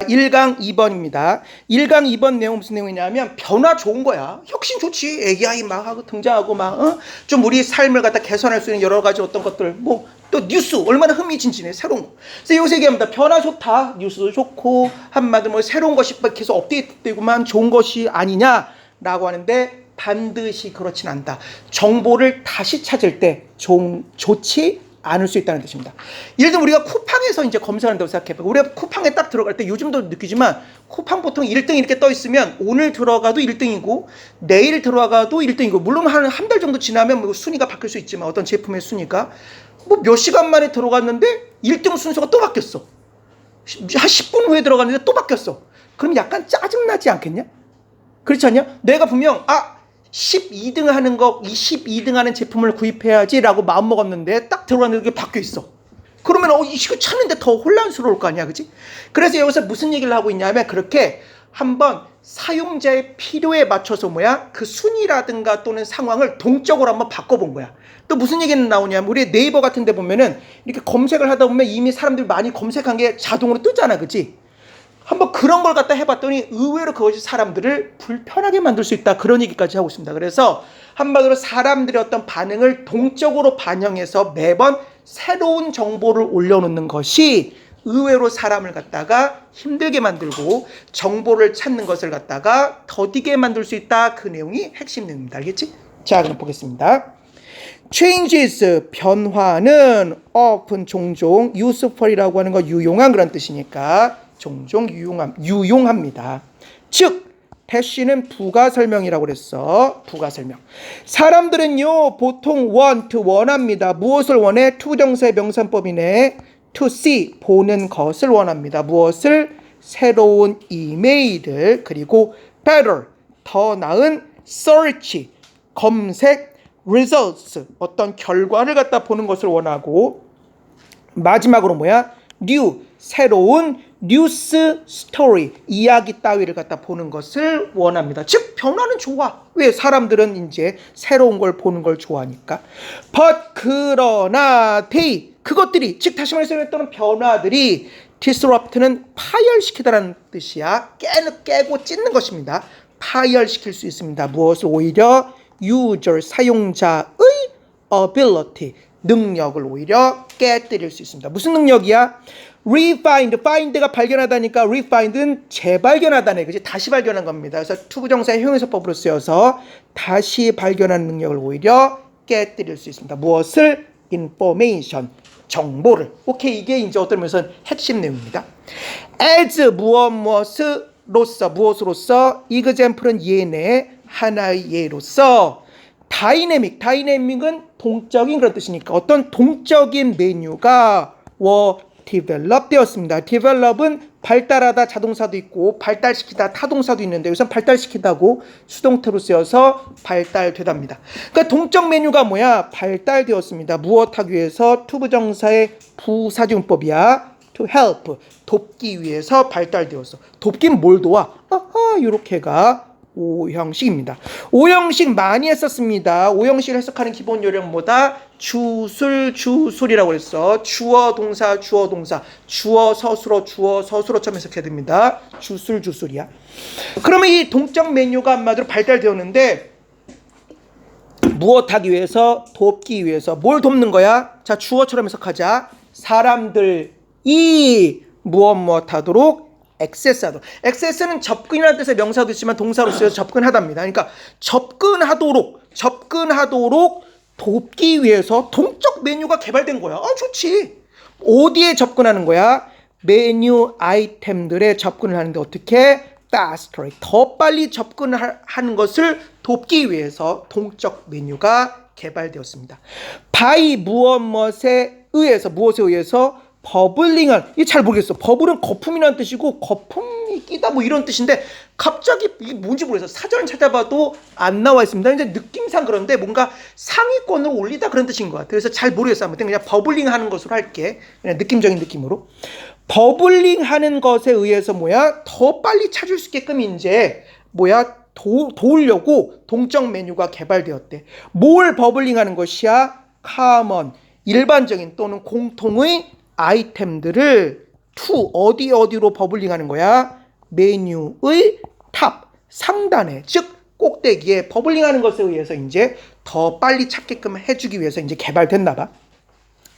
1강 2번입니다. 1강 2번 내용 무슨 내용이냐면 변화 좋은 거야. 혁신 좋지. AI 막 하고 등장하고 막 좀 우리 삶을 갖다 개선할 수 있는 여러 가지 어떤 것들 뭐 또 뉴스 얼마나 흥미진진해 새로운 거. 그래서 여기서 얘기합니다. 변화 좋다. 뉴스도 좋고 한마디로 뭐 새로운 것이 계속 업데이트되고만 좋은 것이 아니냐라고 하는데 반드시 그렇진 않다. 정보를 다시 찾을 때 좋지 않을 수 있다는 뜻입니다. 예를 들면 우리가 쿠팡에서 이제 검색한다고 생각해봐요. 우리가 쿠팡에 딱 들어갈 때 요즘도 느끼지만 쿠팡 보통 1등 이렇게 떠 있으면 오늘 들어가도 1등이고 내일 들어가도 1등이고 물론 한 달 정도 지나면 뭐 순위가 바뀔 수 있지만 어떤 제품의 순위가 뭐 몇 시간 만에 들어갔는데 1등 순서가 또 바뀌었어. 한 10분 후에 들어갔는데 또 바뀌었어. 그럼 약간 짜증나지 않겠냐? 그렇지 않냐? 내가 분명 12등 하는 거, 22등 하는 제품을 구입해야지 라고 마음먹었는데 딱 들어갔는데 그게 바뀌어있어. 그러면 이거 찾는데 더 혼란스러울 거 아니야, 그치? 그래서 여기서 무슨 얘기를 하고 있냐면 그렇게 한번 사용자의 필요에 맞춰서 그 순위라든가 또는 상황을 동적으로 한번 바꿔본 거야. 또 무슨 얘기는 나오냐면 우리 네이버 같은 데 보면은 이렇게 검색을 하다 보면 이미 사람들이 많이 검색한 게 자동으로 뜨잖아, 그치? 한번 그런 걸 갖다 해봤더니 의외로 그것이 사람들을 불편하게 만들 수 있다. 그런 얘기까지 하고 있습니다. 그래서 한마디로 사람들의 어떤 반응을 동적으로 반영해서 매번 새로운 정보를 올려놓는 것이 의외로 사람을 갖다가 힘들게 만들고 정보를 찾는 것을 갖다가 더디게 만들 수 있다. 그 내용이 핵심 내용입니다. 알겠지? 자, 그럼 보겠습니다. changes, 변화는 often, 종종, useful이라고 하는 거 유용한 그런 뜻이니까 종종 유용합니다. 즉 패시는 부가 설명이라고 그랬어. 부가 설명. 사람들은요 보통 원합니다. 무엇을 원해? 투정사의 명사법이네. to see, 보는 것을 원합니다. 무엇을? 새로운 이메일을. 그리고 better, 더 나은 search, 검색, results, 어떤 결과를 갖다 보는 것을 원하고 마지막으로 new, 새로운 뉴스 스토리, 이야기 따위를 갖다 보는 것을 원합니다. 즉 변화는 좋아. 왜? 사람들은 이제 새로운 걸 보는 걸 좋아하니까. But 그러나 그것들이, 즉 다시 말해서 또는 변화들이 disrupt는 파열시키다라는 뜻이야. 깨고 찢는 것입니다. 파열시킬 수 있습니다. 무엇을? 오히려 user, 사용자의 ability, 능력을 오히려 깨뜨릴 수 있습니다. 무슨 능력이야? find가 발견하다니까 refind는 재발견하다네. 그치? 다시 발견한 겁니다. 그래서 투부정사의 형용사법으로 쓰여서 다시 발견하는 능력을 오히려 깨뜨릴 수 있습니다. 무엇을? information, 정보를. 오케이, 이게 이제 어떤 면에서는 핵심 내용입니다. as, 무엇으로서, example은 예네, 하나의 예로서. 다이내믹은 동적인 그런 뜻이니까 어떤 동적인 메뉴가 develop 되었습니다. develop은 발달하다 자동사도 있고 발달시키다 타동사도 있는데 여기서 발달시키다고 수동태로 쓰여서 발달되답니다. 그러니까 동적 메뉴가 발달되었습니다. 무엇하기 위해서? 투부정사의 부사지용법이야. to help, 돕기 위해서 발달되었어. 돕긴 뭘 도와? 이렇게가 5형식입니다. 5형식 많이 했었습니다. 5형식을 해석하는 기본 요령보다 주술이라고 했어. 주어 동사 주어 서술어처럼 해석해야 됩니다. 주술이야. 그러면 이 동적 메뉴가 한마디로 발달되었는데 무엇하기 위해서? 돕기 위해서. 뭘 돕는 거야? 자, 주어처럼 해석하자. 사람들이 무엇하도록? 액세스는 접근이라는 뜻의 명사도 있지만 동사로 쓰여서 접근하답니다. 그러니까 접근하도록 돕기 위해서 동적 메뉴가 개발된 거야. 좋지. 어디에 접근하는 거야? 메뉴 아이템들에 접근을 하는데 어떻게? faster, 더 빨리 접근하는 것을 돕기 위해서 동적 메뉴가 개발되었습니다. by 무엇에 의해서 버블링한, 이게 잘 모르겠어. 버블은 거품이라는 뜻이고 거품이 끼다 이런 뜻인데 갑자기 이게 뭔지 모르겠어. 사전을 찾아봐도 안 나와 있습니다. 이제 느낌상 그런데 뭔가 상위권을 올리다 그런 뜻인 것 같아요. 그래서 잘 모르겠어. 아무튼 그냥 버블링 하는 것으로 할게. 그냥 느낌적인 느낌으로. 버블링 하는 것에 의해서 더 빨리 찾을 수 있게끔 이제 도우려고 동적 메뉴가 개발되었대. 뭘 버블링 하는 것이야? common, 일반적인 또는 공통의 아이템들을 to 어디로 버블링하는 거야? 메뉴의 탑 상단에 즉 꼭대기에 버블링하는 것에 의해서 이제 더 빨리 찾게끔 해주기 위해서 이제 개발됐나 봐.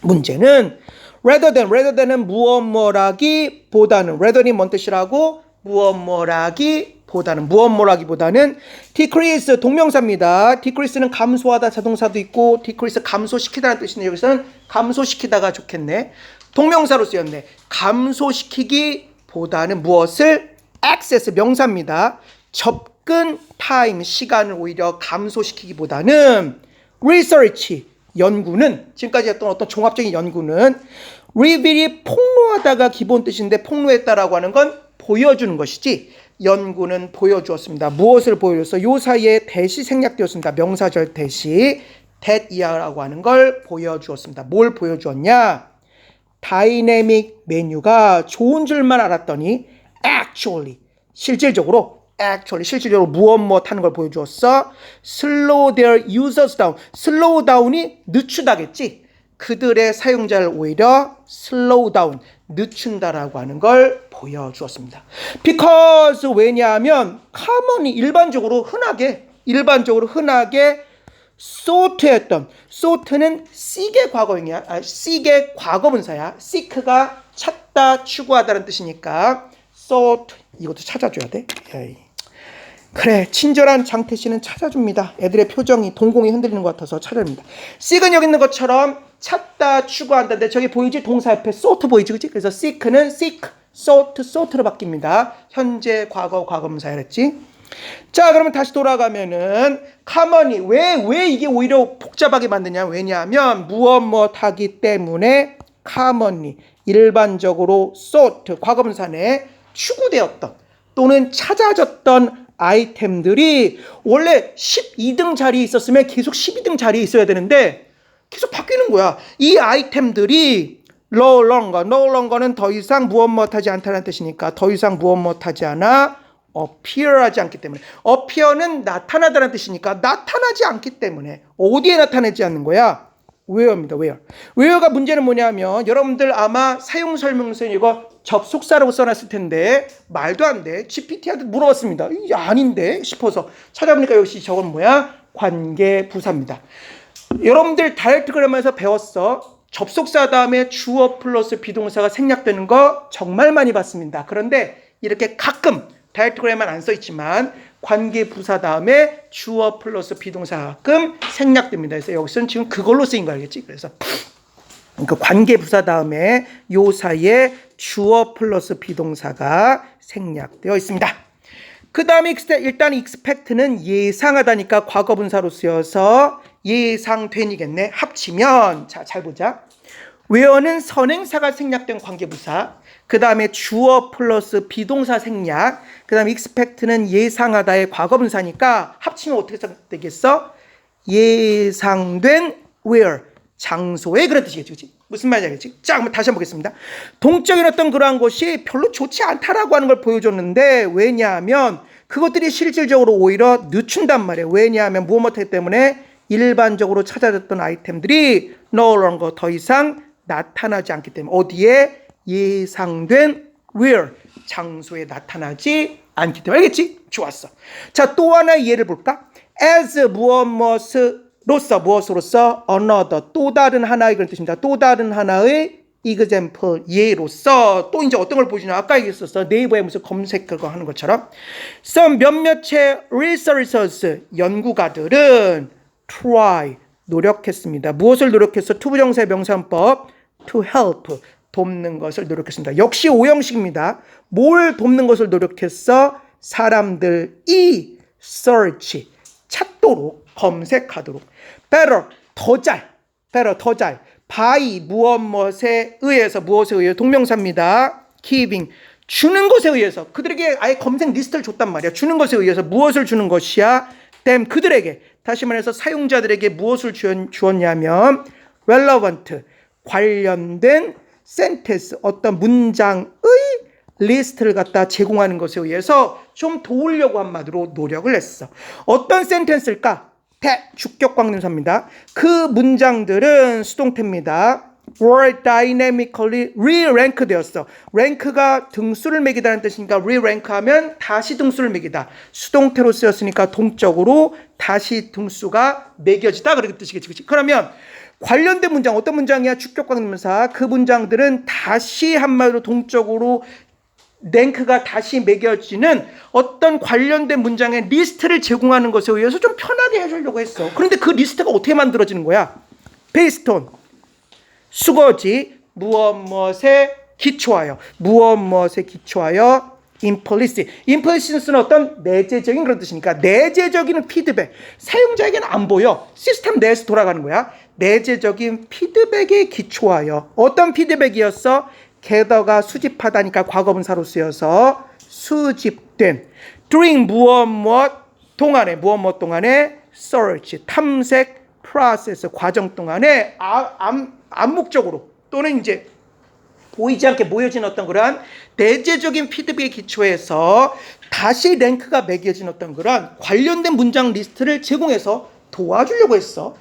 문제는 rather than은 무엇뭐라기보다는 rather이 뭔 뜻이라고? 무엇뭐라기보다는 decrease 동명사입니다. decrease는 감소하다 자동사도 있고 decrease 감소시키다라는 뜻인데 여기서는 감소시키다가 좋겠네. 동명사로 쓰였네. 감소시키기보다는 무엇을? access 명사입니다. 접근 타임 시간을 오히려 감소시키기보다는 research 연구는 지금까지 했던 어떤 종합적인 연구는 reveal이 폭로하다가 기본 뜻인데 폭로했다라고 하는 건 보여주는 것이지 연구는 보여주었습니다. 무엇을 보여줬어? 요 사이에 대시 생략되었습니다. 명사절 대시 that 이하라고 하는 걸 보여주었습니다. 뭘 보여주었냐? 다이내믹 메뉴가 좋은 줄만 알았더니 actually 실질적으로 무엇 하는 걸 보여주었어. slow their users down. slow down이 늦추다겠지. 그들의 사용자를 오히려 slow down, 늦춘다라고 하는 걸 보여주었습니다. because 왜냐하면 common이 일반적으로 흔하게 sought했던 sought는 seek의 과거형이야. seek의 과거분사야. seek가 찾다, 추구하다는 뜻이니까 sought 이것도 찾아줘야 돼. 에이. 그래 친절한 장태씨는 찾아줍니다. 애들의 표정이 동공이 흔들리는 것 같아서 찾아줍니다. seek은 여기 있는 것처럼 찾다 추구한다인데 저기 보이지? 동사 옆에 sought 보이지? 그치? 그래서 seek는 seek, sought로 바뀝니다. 현재 과거 과거분사야 그랬지? 자 그러면 다시 돌아가면은 common이 왜 이게 오히려 복잡하게 만드냐? 왜냐하면 무엇 하기 때문에 commonly 일반적으로 sought 과거분사네 추구되었던 또는 찾아졌던 아이템들이 원래 12등 자리에 있었으면 계속 12등 자리에 있어야 되는데 계속 바뀌는 거야. 이 아이템들이 no longer는 더 이상 무엇 하지 않다는 뜻이니까 더 이상 무엇 하지 않아 appear하지 않기 때문에 appear는 나타나다는 뜻이니까 나타나지 않기 때문에 어디에 나타나지 않는 거야? where입니다. where가 문제는 뭐냐면 여러분들 아마 사용 설명서에 이거 접속사라고 써놨을 텐데 말도 안 돼. GPT한테 물어봤습니다. 이게 아닌데 싶어서 찾아보니까 역시 저건 뭐야? 관계부사입니다. 여러분들 다이렉트 그래머에서 배웠어. 접속사 다음에 주어 플러스 비동사가 생략되는 거 정말 많이 봤습니다. 그런데 이렇게 가끔 다이렉트 그래머는 안 써있지만 관계부사 다음에 주어 플러스 비동사 가끔 생략됩니다. 그래서 여기서는 지금 그걸로 쓰인 거 알겠지? 그래서 그러니까 관계부사 다음에 요 사이에 주어 플러스 비동사가 생략되어 있습니다. 그 다음에 일단 expect는 예상하다니까 과거분사로 쓰여서 예상된이겠네. 합치면 자, 잘 보자. where는 선행사가 생략된 관계부사, 그 다음에 주어 플러스 비동사 생략, 그 다음에 expect는 예상하다의 과거분사니까 합치면 어떻게 되겠어? 예상된 where 장소에 그런 뜻이겠지, 그치? 무슨 말인지 알겠지? 자, 그럼 다시 한번 보겠습니다. 동적인 어떤 그러한 것이 별로 좋지 않다라고 하는 걸 보여줬는데 왜냐하면 그것들이 실질적으로 오히려 늦춘단 말이에요. 왜냐하면 무엇 때문에 일반적으로 찾아졌던 아이템들이 no longer 더 이상 나타나지 않기 때문에 어디에? 예상된 where 장소에 나타나지 않기 때문에 알겠지? 좋았어. 자, 또 하나의 예를 볼까? as 무엇으로서 another 또 다른 하나의 그런 뜻입니다. 또 다른 하나의 example 예로서 또 이제 어떤 걸 보여주냐? 아까 얘기했었어. 네이버에 무슨 검색 그거 하는 것처럼 some 몇몇의 researchers 연구가들은 try 노력했습니다. 무엇을 노력했어? 투부정사의 명사법 to help 돕는 것을 노력했습니다. 역시 오형식입니다. 뭘 돕는 것을 노력했어? 사람들이 search 찾도록 검색하도록 better 더 잘 by 무엇에 의해서 동명사입니다. giving 주는 것에 의해서 그들에게 아예 검색 리스트를 줬단 말이야. 주는 것에 의해서 무엇을 주는 것이야? them 그들에게 다시 말해서 사용자들에게 무엇을 주었냐면 relevant 관련된 sentence 어떤 문장의 리스트를 갖다 제공하는 것에 의해서 좀 도우려고 한마디로 노력을 했어. 어떤 센텐스일까? 주격 광림사입니다. 그 문장들은 수동태입니다. were dynamically re-rank 되었어. 랭크가 등수를 매기다는 뜻이니까 re-rank 하면 다시 등수를 매기다. 수동태로 쓰였으니까 동적으로 다시 등수가 매겨지다. 그렇게 뜻이겠지. 그치? 그러면 관련된 문장, 어떤 문장이야? 주격관계명사. 그 문장들은 다시 한마디로 동적으로 랭크가 다시 매겨지는 어떤 관련된 문장의 리스트를 제공하는 것에 의해서 좀 편하게 해주려고 했어. 그런데 그 리스트가 어떻게 만들어지는 거야? based on 수거지 무엇무엇에 기초하여 무엇무엇에 기초하여 implicit. implicit는 어떤 내재적인 그런 뜻이니까 내재적인 피드백. 사용자에게는 안 보여. 시스템 내에서 돌아가는 거야. 내재적인 피드백에 기초하여. 어떤 피드백이었어? gather가 수집하다니까 과거분사로 쓰여서 수집된 during 무엇 동안에 search 탐색 process 과정 동안에 암묵적으로 또는 이제 보이지 않게 모여진 어떤 그러한 내재적인 피드백에 기초해서 다시 랭크가 매겨진 어떤 그러한 관련된 문장 리스트를 제공해서 도와주려고 했어.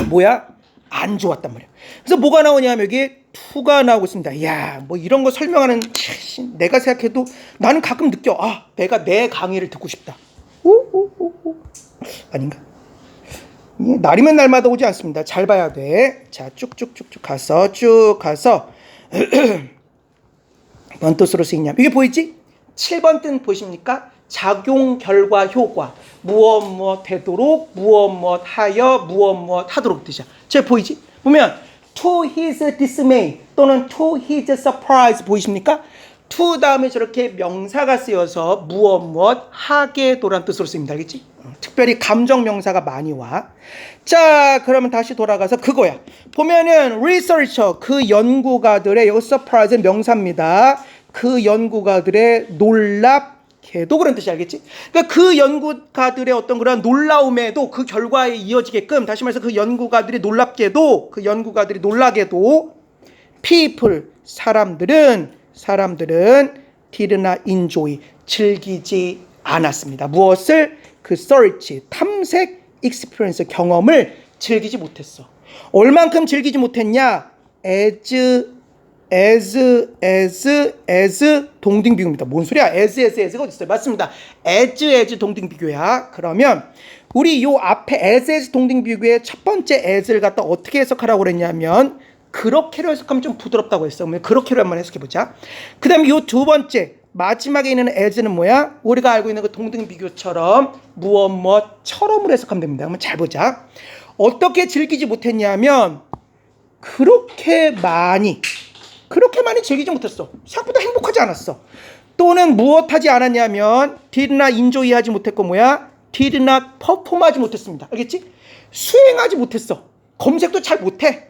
뭐야? 안 좋았단 말이야. 그래서 뭐가 나오냐면 여기 to가 나오고 있습니다. 야, 뭐 이런 거 설명하는 내가 생각해도 나는 가끔 느껴. 아, 내가 내 강의를 듣고 싶다. 아닌가? 날이면 날마다 오지 않습니다. 잘 봐야 돼. 자, 쭉쭉쭉쭉 가서 뭔 뜻으로 쓰이냐? 이게 보이지? 7번 뜻 보십니까? 작용, 결과, 효과. 무엇 되도록, 무엇 하여, 무엇 하도록 뜻이야. 제 보이지? 보면 to his dismay 또는 to his surprise 보이십니까? to 다음에 저렇게 명사가 쓰여서 무엇 하게 도란 뜻으로 쓰입니다. 알겠지? 특별히 감정 명사가 많이 와. 자, 그러면 다시 돌아가서 그거야. 보면은 researcher 그 연구가들의 여기 surprise 명사입니다. 그 연구가들의 놀랍게도 그런 뜻이 알겠지? 그러니까 그 연구가들의 어떤 그런 놀라움에도 그 결과에 이어지게끔 다시 말해서 그 연구가들이 놀랍게도 그 연구가들이 놀라게도 people 사람들은 did not enjoy 즐기지 않았습니다. 무엇을? 그 search 탐색 experience 경험을 즐기지 못했어. 얼만큼 즐기지 못했냐? as 동등비교입니다. 뭔 소리야? as가 어디 있어요? 맞습니다. as 동등비교야. 그러면 우리 요 앞에 as 동등비교의 첫 번째 as를 갖다 어떻게 해석하라고 그랬냐면 그렇게로 해석하면 좀 부드럽다고 했어. 그렇게로 한번 해석해보자. 그 다음에 요 두 번째 마지막에 있는 as는 뭐야? 우리가 알고 있는 그 동등비교처럼 무엇처럼으로 해석하면 됩니다. 한번 잘 보자. 어떻게 즐기지 못했냐면 그렇게 많이 즐기지 못했어. 생각보다 행복하지 않았어. 또는 무엇하지 않았냐면 did not enjoy 하지 못했고 뭐야? did not perform 하지 못했습니다. 알겠지? 수행하지 못했어. 검색도 잘 못해.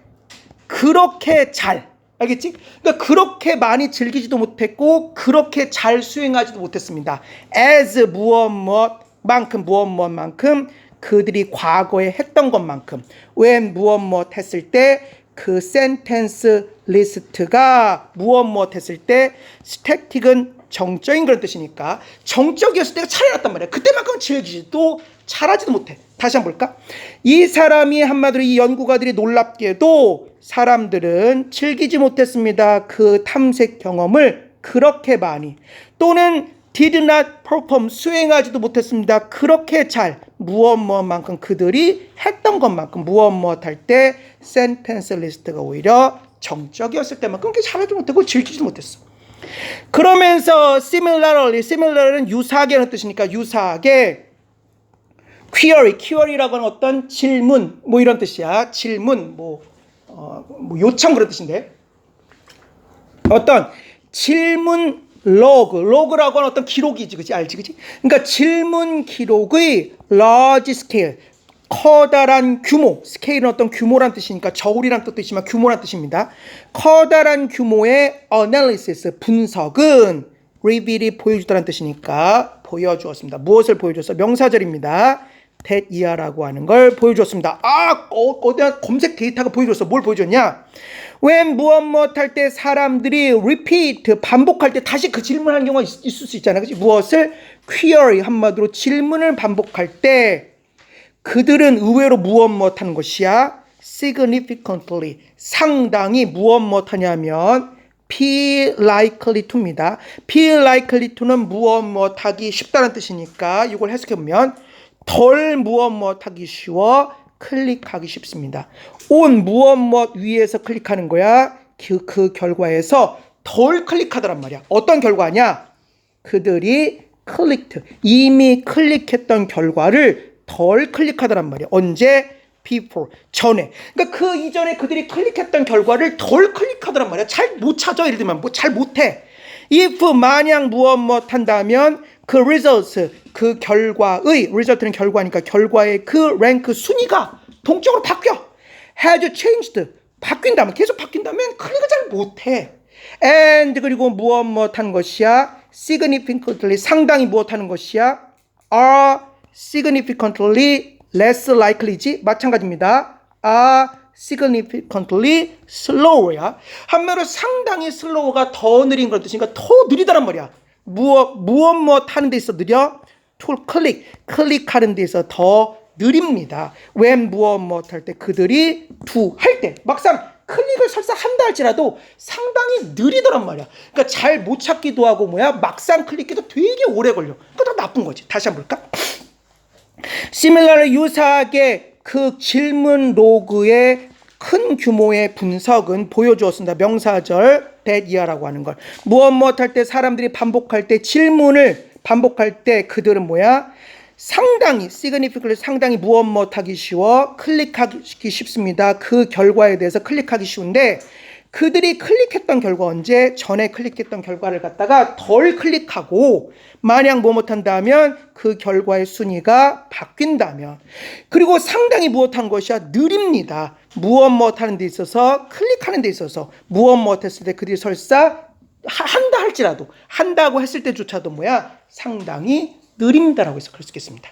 그렇게 잘 알겠지? 그러니까 그렇게 많이 즐기지도 못했고 그렇게 잘 수행하지도 못했습니다. as 무엇만큼 그들이 과거에 했던 것만큼 when 무엇 했을 때 그 센텐스 리스트가 무엇 했을 때 스태틱은 정적인 그런 뜻이니까 정적이었을 때가 차려놨단 말이야. 그때만큼 즐기지도 잘하지도 못해. 다시 한번 볼까? 이 사람이 한마디로 이 연구가들이 놀랍게도 사람들은 즐기지 못했습니다. 그 탐색 경험을 그렇게 많이 또는 did not perform 수행하지도 못했습니다. 그렇게 잘 무엇만큼 그들이 했던 것만큼 무엇 할 때 센텐스 리스트가 오히려 정적이었을 때만큼 그렇게 잘하지 못하고 즐기지도 못했어. 그러면서 similarly는 유사하게라는 뜻이니까 유사하게 query라고 하는 어떤 질문 뭐 이런 뜻이야. 질문 뭐 요청 그런 뜻인데 어떤 질문 로그라고 하는 어떤 기록이지, 그치? 알지, 그치? 그러니까 질문 기록의 large scale, 커다란 규모, 스케일은 어떤 규모란 뜻이니까 저울이란 뜻도 있지만 규모란 뜻입니다. 커다란 규모의 analysis, 분석은 reveal이 보여주다라는 뜻이니까 보여주었습니다. 무엇을 보여줬어? 명사절입니다. that year라고 하는 걸 보여줬습니다. 거대한 검색 데이터가 보여줬어. 뭘 보여줬냐? when 무엇 할 때 사람들이 repeat 반복할 때 다시 그 질문하는 경우가 있을 수 있잖아. 그치? 무엇을? query 한마디로 질문을 반복할 때 그들은 의외로 무엇 하는 것이야? significantly 상당히 무엇 못하냐면 be likely to입니다. be likely to는 무엇 못하기 쉽다는 뜻이니까 이걸 해석해보면 덜 무엇 못하기 쉬워 클릭하기 쉽습니다. on 무엇 못 위에서 클릭하는 거야. 그 결과에서 덜 클릭하더란 말이야. 어떤 결과냐? 그들이 클릭트 이미 클릭했던 결과를 덜 클릭하더란 말이야. 언제? before 전에. 그러니까 그 이전에 그들이 클릭했던 결과를 덜 클릭하더란 말이야. 잘 못 찾아. 예를 들면 뭐 잘 못해. if 만약 무엇 못한다면 그 results 그 결과의 result는 결과니까 결과의 그 랭크 순위가 동적으로 바뀌어. has changed 바뀐다면 계속 바뀐다면 클릭을 잘 못해. and 그리고 무엇 못한 것이야. significantly 상당히 무엇하는 것이야. are significantly less likely지 마찬가지입니다. are significantly slower야. 한마디로 상당히 slow가 더 느린 그런 뜻이니까 더 느리다란 말이야. 무엇 하는 데 있어 느려? to 클릭하는 데 있어 더 느립니다. when 무엇 할 때 그들이 do 할 때 막상 클릭을 설사 한다 할지라도 상당히 느리더란 말이야. 그러니까 잘 못 찾기도 하고 막상 클릭해도 되게 오래 걸려. 그거 다 나쁜 거지. 다시 한번 볼까? similarly 유사하게 그 질문 로그의 큰 규모의 분석은 보여주었습니다. 명사절 that 이하라고 하는 걸. 무엇 할 때 사람들이 반복할 때 질문을 반복할 때 그들은 상당히 significantly 상당히 무엇 하기 쉬워 클릭하기 쉽습니다. 그 결과에 대해서 클릭하기 쉬운데 그들이 클릭했던 결과 언제? 전에 클릭했던 결과를 갖다가 덜 클릭하고 만약 못한다면 그 결과의 순위가 바뀐다면 그리고 상당히 무엇한 것이야? 느립니다. 무엇 하는 데 있어서 클릭하는 데 있어서 무엇 했을 때 그들이 설사 한다 할지라도 한다고 했을 때조차도 상당히 느립니다라고 해서 그럴 수 있겠습니다.